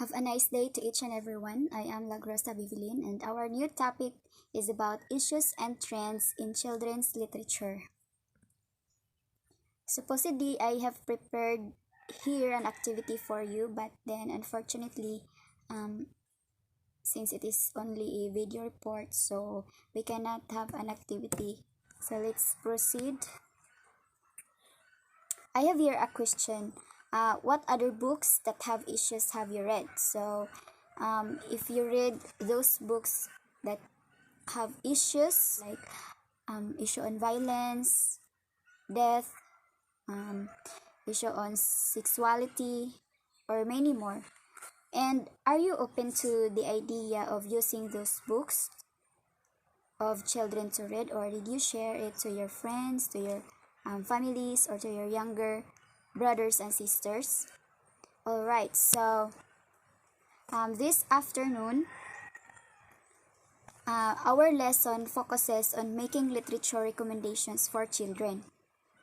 Have a nice day to each and everyone. I am Lagrosa Bivilin, and our new topic is about issues and trends in children's literature. Supposedly, I have prepared here an activity for you, but then unfortunately, um, since it is only a video report, so we cannot have an activity. So let's proceed. I have here a question. What other books that have issues have you read? So, if you read those books that have issues like issue on violence, death, um, issue on sexuality, or many more, and are you open to the idea of using those books of children to read, or did you share it to your friends, to your families, or to your younger brothers and sisters? All right, so this afternoon, our lesson focuses on making literature recommendations for children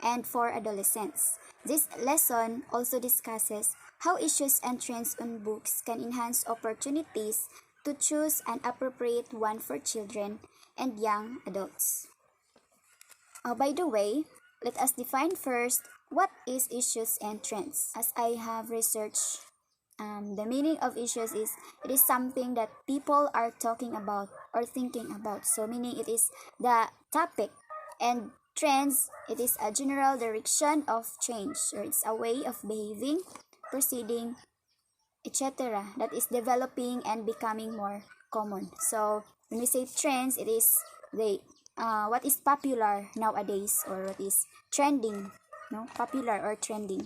and for adolescents. This lesson also discusses how issues and trends on books can enhance opportunities to choose an appropriate one for children and young adults. By the way, let us define first what is issues and trends. As I have researched, the meaning of issues is it is something that people are talking about or thinking about. So meaning it is the topic, and trends it is a general direction of change, or it's a way of behaving, proceeding, etc. that is developing and becoming more common. So when we say trends, it is the what is popular nowadays, or what is trending, no, popular or trending.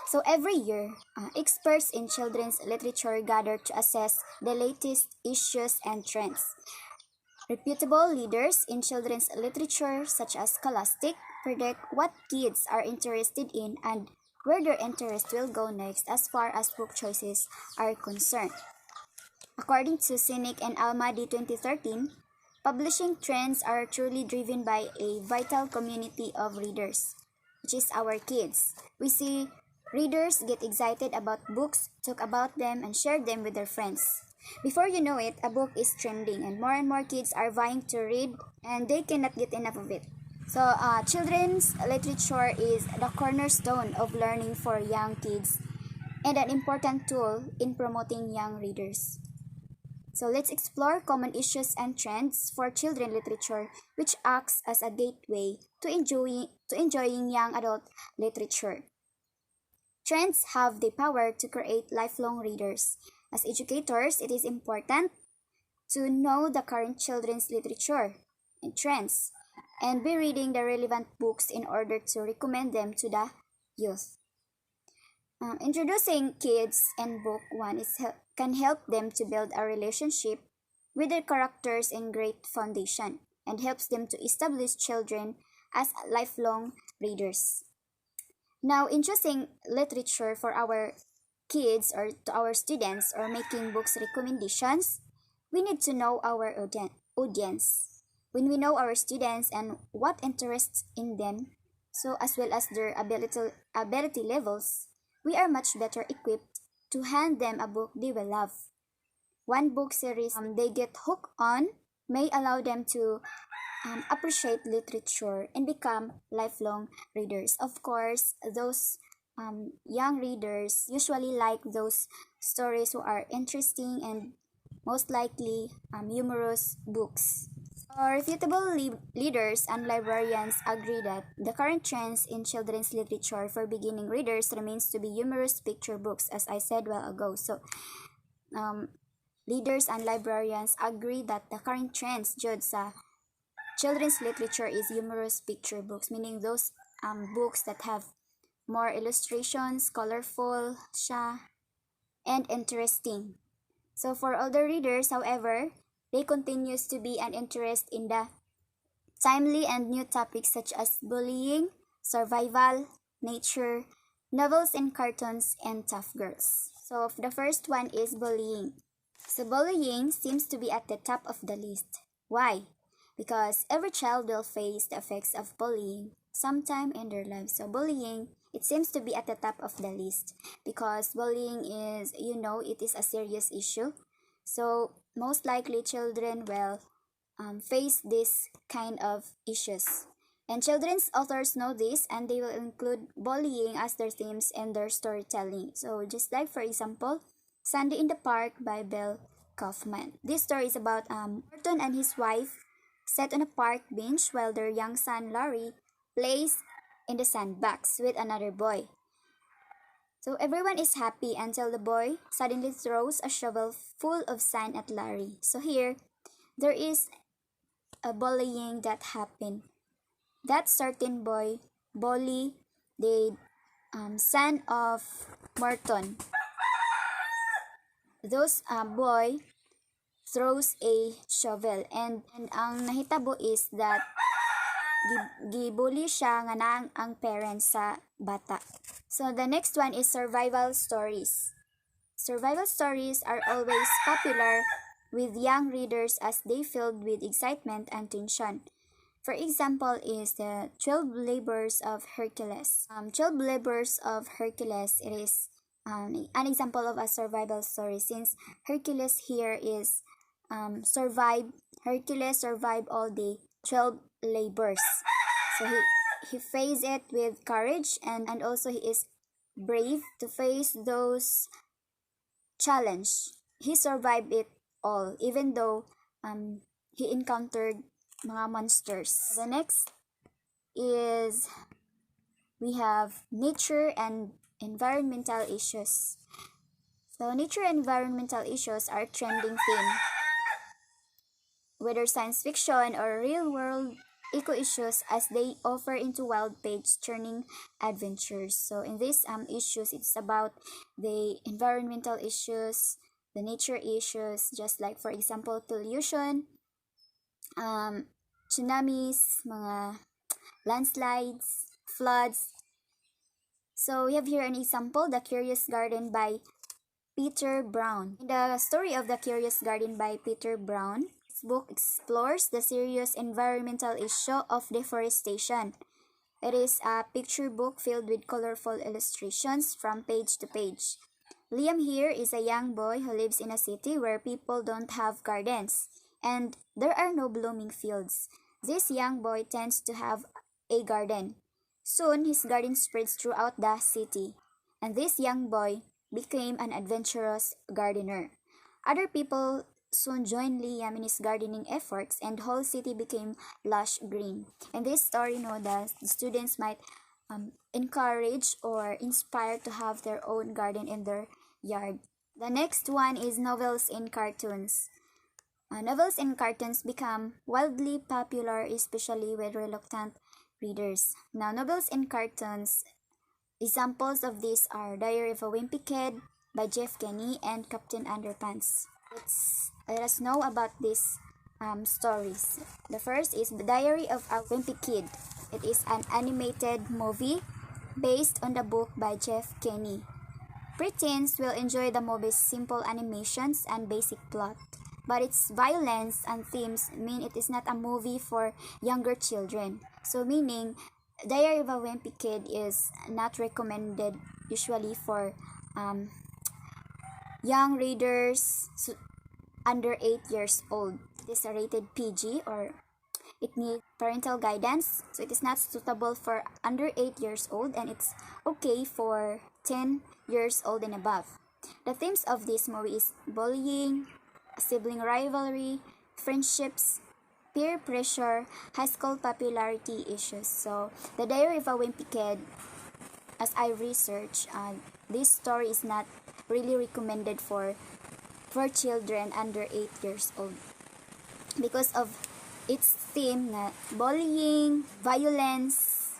So every year, experts in children's literature gather to assess the latest issues and trends. Reputable leaders in children's literature, such as Scholastic, predict what kids are interested in and where their interest will go next as far as book choices are concerned. According to Cynic and Almadi 2013, publishing trends are truly driven by a vital community of readers, which is our kids. We see readers get excited about books, talk about them, and share them with their friends. Before you know it, a book is trending, and more kids are vying to read, and they cannot get enough of it. So, children's literature is the cornerstone of learning for young kids and an important tool in promoting young readers. So let's explore common issues and trends for children literature, which acts as a gateway to enjoying young adult literature. Trends have the power to create lifelong readers. As educators, it is important to know the current children's literature and trends and be reading the relevant books in order to recommend them to the youth. Introducing kids in book one can help them to build a relationship with their characters in great foundation and helps them to establish children as lifelong readers. Now, in choosing literature for our kids or to our students or making books recommendations, we need to know our audience. When we know our students and what interests in them, so as well as their ability levels, we are much better equipped to hand them a book they will love. One book series they get hooked on may allow them to appreciate literature and become lifelong readers. Of course, those young readers usually like those stories who are interesting and most likely humorous books. Reputable leaders and librarians agree that the current trends in children's literature for beginning readers remains to be humorous picture books, as I said while ago. So, um, leaders and librarians agree that the current trends judge sa children's literature is humorous picture books, meaning those books that have more illustrations, colorful siya, and interesting. So for older readers, however, they continues to be an interest in the timely and new topics such as bullying, survival, nature, novels and cartoons, and tough girls. So the first one is bullying. So bullying seems to be at the top of the list. Why? Because every child will face the effects of bullying sometime in their lives. So bullying it seems to be at the top of the list because bullying is, it is a serious issue. So most likely children will face this kind of issues. And children's authors know this and they will include bullying as their themes in their storytelling. So just like for example, Sandy in the Park by Bill Kaufman. This story is about Morton and his wife sat on a park bench while their young son Larry plays in the sandbox with another boy. So everyone is happy until the boy suddenly throws a shovel full of sand at Larry. So here, there is a bullying that happened. That certain boy bully the son of Morton. Those boy throws a shovel and ang nahitabo is that gibully siya nga na ang parents sa bata. So the next one is survival stories. Survival stories are always popular with young readers as they filled with excitement and tension. For example is the 12 Labors of Hercules. 12 Labors of Hercules, it is an example of a survival story since Hercules here is Hercules survived all the 12 labors. So he faced it with courage and also he is brave to face those challenge. He survived it all even though he encountered mga monsters. The next is we have nature and environmental issues. So nature and environmental issues are trending theme. Whether science fiction or real-world eco issues as they offer into wild page-turning adventures. So in these issues, it's about the environmental issues, the nature issues, just like for example pollution, tsunamis, mga landslides, floods. So we have here an example, The Curious Garden by Peter Brown. In the story of The Curious Garden by Peter Brown, this book explores the serious environmental issue of deforestation. It is a picture book filled with colorful illustrations from page to page. Liam here is a young boy who lives in a city where people don't have gardens and there are no blooming fields. This young boy tends to have a garden. Soon, his garden spreads throughout the city, and this young boy became an adventurous gardener. Other people soon joined Liam in his gardening efforts, and the whole city became lush green. In this story, the students might encourage or inspire to have their own garden in their yard. The next one is novels and cartoons. Novels and cartoons become wildly popular, especially with reluctant readers. Now, novels and cartoons, examples of these are Diary of a Wimpy Kid by Jeff Kenny and Captain Underpants. Let us know about these stories. The first is The Diary of a Wimpy Kid. It is an animated movie based on the book by Jeff Kenny. Preteens will enjoy the movie's simple animations and basic plot, but its violence and themes mean it is not a movie for younger children. So meaning, Diary of a Wimpy Kid is not recommended usually for young readers under 8 years old. It is a rated PG or it needs parental guidance. So it is not suitable for under 8 years old and it's okay for 10 years old and above. The themes of this movie is bullying, sibling rivalry, friendships, peer pressure, high school popularity issues. So, The Diary of a Wimpy Kid, as I researched, this story is not really recommended for children under 8 years old because of its theme na bullying, violence.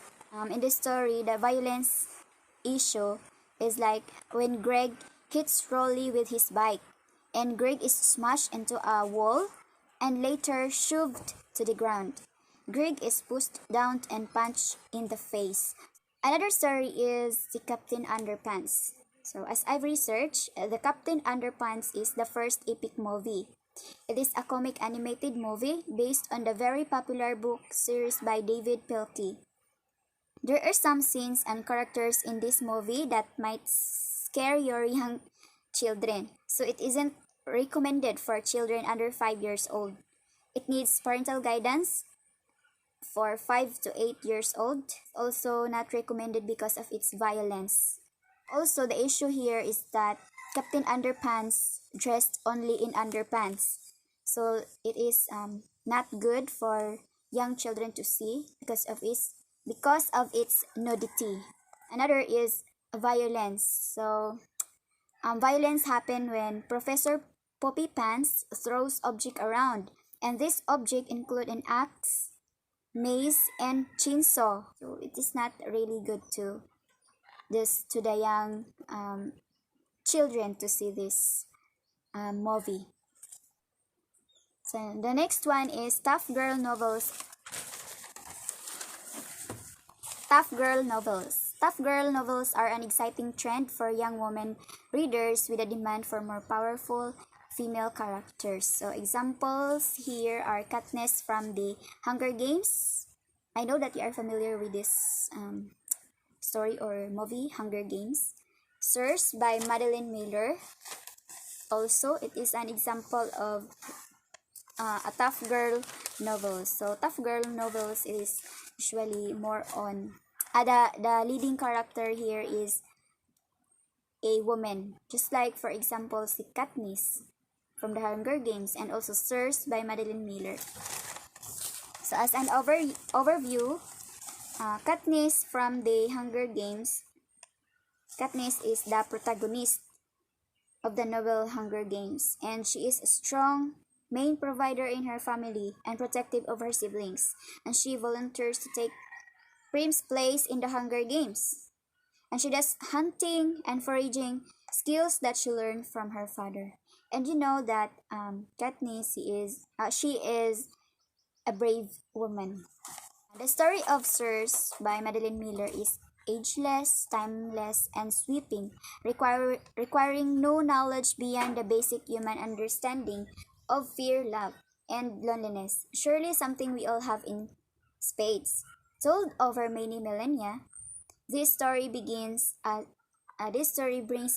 In the story, the violence issue is like when Greg hits Rolly with his bike and Greg is smashed into a wall and later shoved to the ground. Greg is pushed down and punched in the face. Another story is The Captain Underpants. So as I've researched, The Captain Underpants is the first epic movie. It is a comic animated movie based on the very popular book series by David Pilkey. There are some scenes and characters in this movie that might scare your young children, so it isn't recommended for children under 5 years old. It needs parental guidance for 5 to 8 years old. Also not recommended because of its violence. Also, the issue here is that Captain Underpants dressed only in underpants. So it is not good for young children to see because of its nudity. Another is violence. So violence happen when Professor Poppy Pants throws object around, and this object include an axe, mace, and chainsaw. So it is not really good to the young children to see this movie. So the next one is tough girl novels. Tough girl novels. Tough girl novels are an exciting trend for young women readers with a demand for more powerful female characters. So examples here are Katniss from the Hunger Games. I know that you are familiar with this story or movie, Hunger Games. Circe by Madeline Miller. Also, it is an example of a tough girl novel. So tough girl novels is usually more on the leading character here is a woman, just like for example si Katniss from the Hunger Games, and also Circe by Madeline Miller. So as an overview, Katniss from the Hunger Games. Katniss is the protagonist of the novel Hunger Games, and she is a strong main provider in her family and protective of her siblings, and she volunteers to take Prim's place in the Hunger Games. And she does hunting and foraging, skills that she learned from her father. And you know that Katniss she is a brave woman. The story of Circe by Madeline Miller is ageless, timeless, and sweeping, requiring no knowledge beyond the basic human understanding of fear, love, and loneliness. Surely something we all have in spades. Told over many millennia, this story brings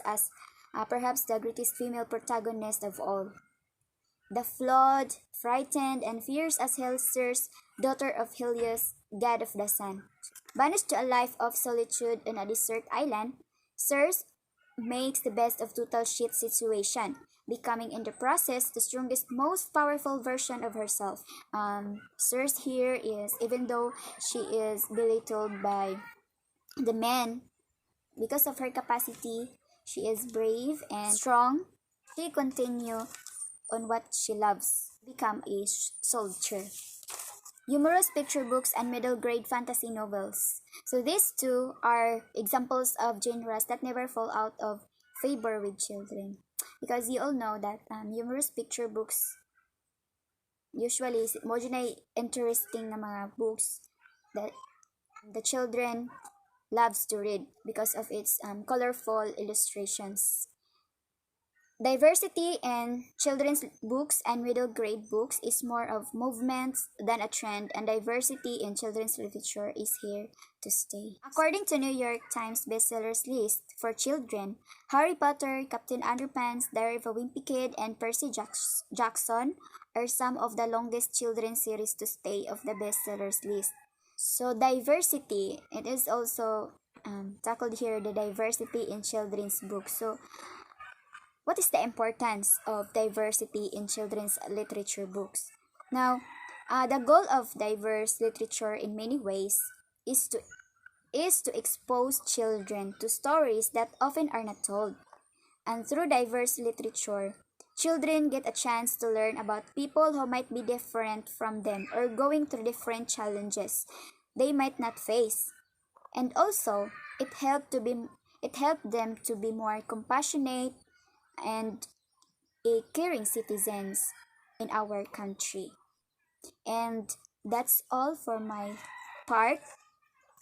us perhaps the greatest female protagonist of all. The flawed, frightened, and fierce as Circe, daughter of Helios, god of the sun. Banished to a life of solitude on a desert island, Circe makes the best of total shit situation, becoming in the process the strongest, most powerful version of herself. Circe here is, even though she is belittled by the men, because of her capacity, she is brave and strong. She continue on what she loves, become a soldier. Humorous picture books and middle grade fantasy novels. So these two are examples of genres that never fall out of favor with children. Because you all know that humorous picture books usually mo interesting na mga books that the children loves to read because of its colorful illustrations. Diversity in children's books and middle grade books is more of movements than a trend, and diversity in children's literature is here to stay. According to New York Times bestsellers list for children, Harry Potter, Captain Underpants, Diary of a Wimpy Kid, and Percy Jackson are some of the longest children's series to stay of the bestsellers list. So diversity, it is also tackled here, the diversity in children's books. So what is the importance of diversity in children's literature books? Now, the goal of diverse literature in many ways is to expose children to stories that often are not told. And through diverse literature, children get a chance to learn about people who might be different from them or going through different challenges they might not face. And also, it helped them to be more compassionate and a caring citizens in our country. And that's all for my part,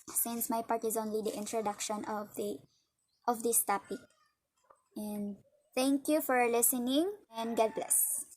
since my part is only the introduction of this topic. And thank you for listening, and God bless.